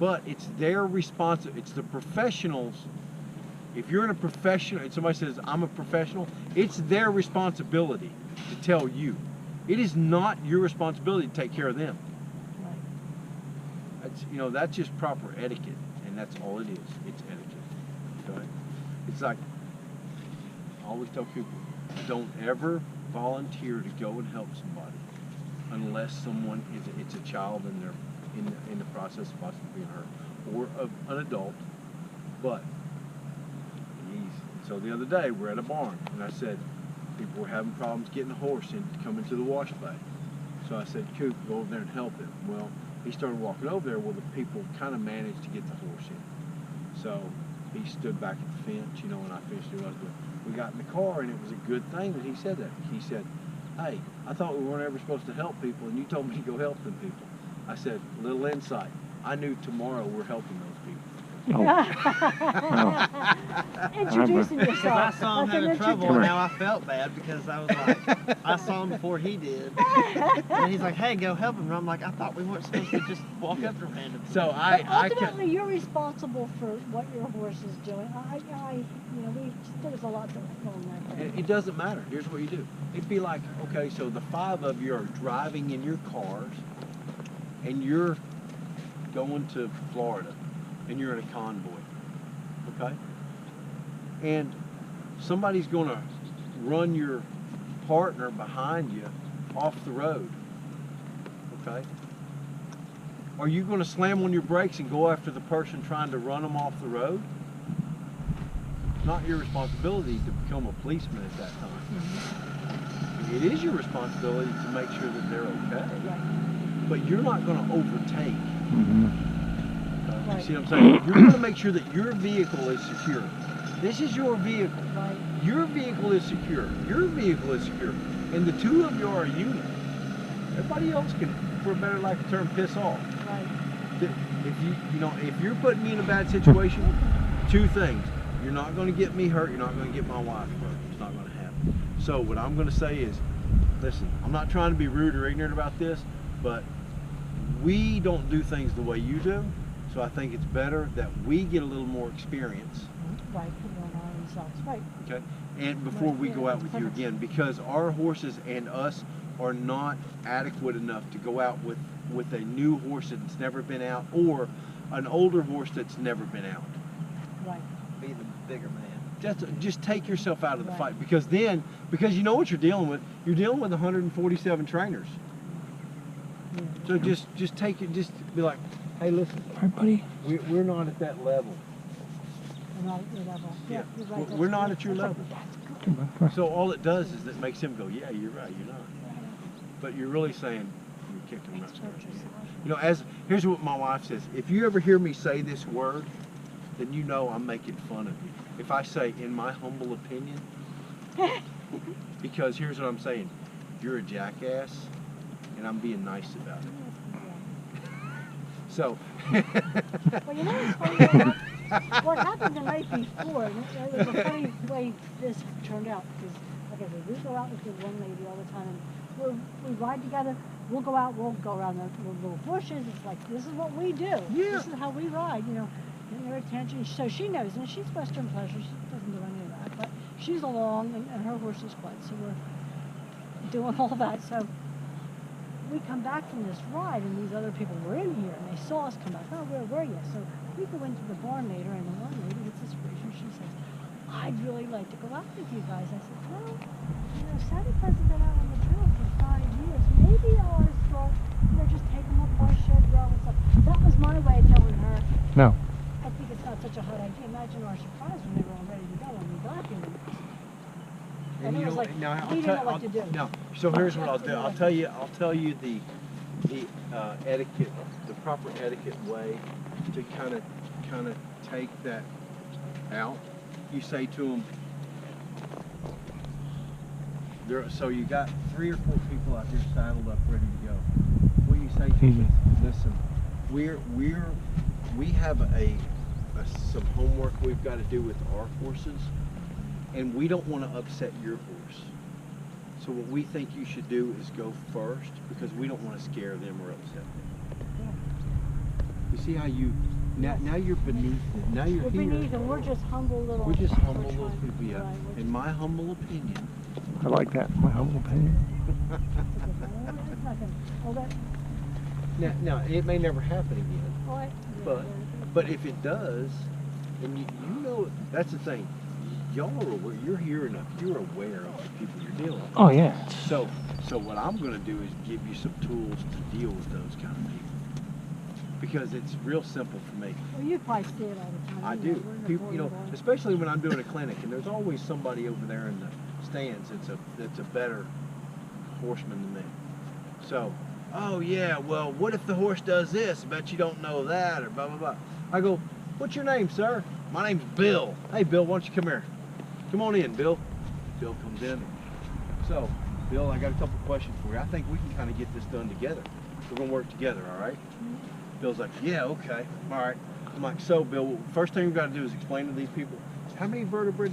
But it's their responsibility. It's the professionals. If you're in a professional, and somebody says, I'm a professional, it's their responsibility to tell you. It is not your responsibility to take care of them. Right. That's, that's just proper etiquette, and that's all it is. It's etiquette. Okay? It's like, I always tell people, don't ever volunteer to go and help somebody unless someone it's a child and they're in the process of possibly being hurt, or an adult. But so the other day we're at a barn, and I said people were having problems getting a horse in to come into the wash bay. So I said, Coop, go over there and help him. Well, he started walking over there. Well, the people kind of managed to get the horse in. So he stood back at the fence, and I finished what I was doing. We got in the car, and it was a good thing that he said that. He said, hey, I thought we weren't ever supposed to help people, and you told me to go help them people. I said, little insight. I knew tomorrow we're helping those people. Introducing yourself. Because I saw him having trouble, and now I felt bad because I was like, I saw him before he did. And he's like, hey, go help him. And I'm like, I thought we weren't supposed to just walk up to random people. So ultimately, you're responsible for what your horse is doing. There's a lot going on there. It doesn't matter. Here's what you do. It'd be like, okay, so the 5 of you are driving in your cars, and you're going to Florida, and you're in a convoy, okay? And somebody's going to run your partner behind you off the road, okay? Are you going to slam on your brakes and go after the person trying to run them off the road? It's not your responsibility to become a policeman at that time. Mm-hmm. It is your responsibility to make sure that they're okay. Right. But you're not going to overtake. Mm-hmm. Right. You see what I'm saying? You're going to make sure that your vehicle is secure. This is your vehicle. Right. Your vehicle is secure. Your vehicle is secure. And the 2 of you are a unit. Everybody else can, for a better lack of term, piss off. Right. If you're putting me in a bad situation, 2 things. You're not going to get me hurt. You're not going to get my wife hurt. It's not going to happen. So what I'm going to say is, listen, I'm not trying to be rude or ignorant about this, but we don't do things the way you do. So I think it's better that we get a little more experience. Right, put on our results. Right. Okay. And before we go out with you again, because our horses and us are not adequate enough to go out with a new horse that's never been out, or an older horse that's never been out. Right. Be the bigger man. Just take yourself out of the fight, because you know what you're dealing with. You're dealing with 147 trainers. Yeah. So just take it. Just be like, hey, listen, all right, buddy. We're not at that level. We're not at your level. Yeah, you're right. We're not at your level. So all it does is it makes him go, yeah, you're right, you're not. But you're really saying you kicked him out. Here's what my wife says. If you ever hear me say this word, then you know I'm making fun of you. If I say, in my humble opinion, because here's what I'm saying. You're a jackass, and I'm being nice about it. So. Well, it's funny. What happened the night before, it was a funny way this turned out, because, like I said, we go out with the one lady all the time, and we ride together. We'll go out, we'll go around the little bushes. It's like, this is what we do. Yeah. This is how we ride, getting their attention. So she knows, and she's Western Pleasure. She doesn't do any of that, but she's along, and her horse is quiet, so we're doing all that. So we come back from this ride, and these other people were in here, and they saw us come back. Oh, where were you? So we go into the barn later, and the one lady gets this vision. She says, I'd really like to go out with you guys. I said, well, Santa hasn't been out on the trail for 5 years. Maybe I ought to start, just take them up our shed route and stuff. That was my way of telling her. No. I think it's not such a hot idea. Imagine our surprise when they were all ready to go when we got here. And it was like, we didn't know what to do. No. So here's what I'll do. I'll tell you the etiquette, the proper etiquette way to kind of take that out. You say to them, so you got 3 or 4 people out here saddled up, ready to go. What you say to them is, listen, we have some homework we've got to do with our horses, and we don't want to upset your horse. So what we think you should do is go first, because we don't want to scare them or upset them. You see how you, now you're beneath it. Now you're We're here. beneath and we're just humble little. We're just humble we're little trying- people, yeah. right, we're In my humble opinion. I like that, my humble opinion. It's nothing. Oh, that, Now, it may never happen again, oh, I, but if it does, and you know, that's the thing. Y'all are aware, you're here enough, you're aware of the people you're dealing with. Oh, yeah. So what I'm going to do is give you some tools to deal with those kind of people. Because it's real simple for me. well, you probably see it all the time. I you do. know, we're in the People, corridor. especially when I'm doing a clinic, and there's always somebody over there in the stands that's a better horseman than me. So, oh yeah, well, what if the horse does this? I bet you don't know that, or blah blah blah. I go, what's your name, sir? My name's Bill. Hey, Bill, why don't you come here? Come on in, Bill. Bill comes in. So, Bill, I got a couple questions for you. I think we can kind of get this done together. We're gonna work together, all right? Bill's like, yeah, okay, all right. I'm like, so Bill, first thing we've got to do is explain to these people how many vertebrae